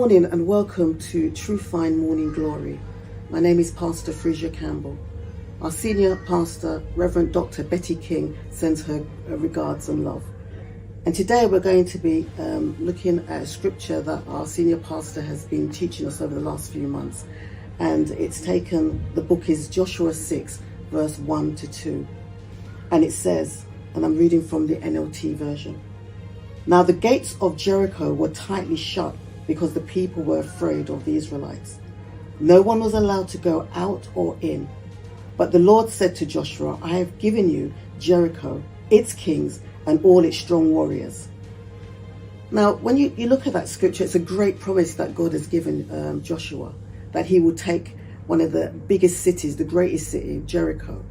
morning and welcome to True Fine Morning Glory. My name is Pastor Fresia Campbell. Our senior pastor, Reverend Dr. Betty King, sends her regards and love. And today we're going to be looking at a scripture that our senior pastor has been teaching us over the last few months. And the book is Joshua 6, verse 1 to 2. And it says, and I'm reading from the NLT version, "Now the gates of Jericho were tightly shut because the people were afraid of the Israelites. No one was allowed to go out or in. But the Lord said to Joshua, I have given you Jericho, its kings, and all its strong warriors." Now, when you look at that scripture, it's a great promise that God has given Joshua, that he will take one of the biggest cities, the greatest city, Jericho.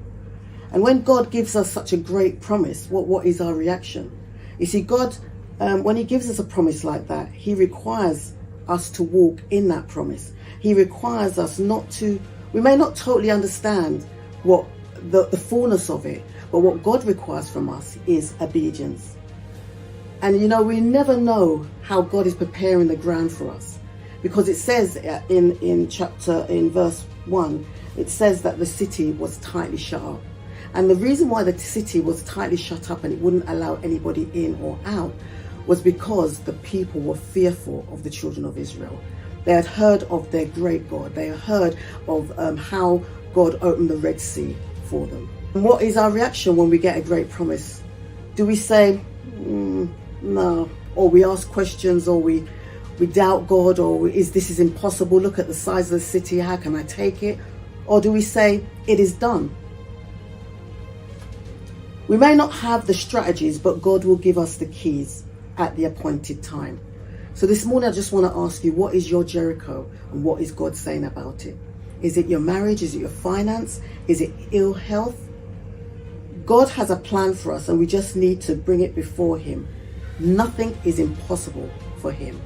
And when God gives us such a great promise, what is our reaction? You see, God, when he gives us a promise like that, he requires us to walk in that promise. He requires us we may not totally understand what the fullness of it, but what God requires from us is obedience. And we never know how God is preparing the ground for us, because it says in verse 1, it says that the city was tightly shut up. And the reason why the city was tightly shut up and it wouldn't allow anybody in or out was because the people were fearful of the children of Israel. They had heard of their great God. They had heard of how God opened the Red Sea for them. And what is our reaction when we get a great promise? Do we say, no, or we ask questions, or we doubt God, or this is impossible, look at the size of the city, how can I take it? Or do we say, it is done? We may not have the strategies, but God will give us the keys at the appointed time. So this morning I just want to ask you, what is your Jericho and what is God saying about it? Is it your marriage? Is it your finance? Is it ill health? God has a plan for us and we just need to bring it before him. Nothing is impossible for him.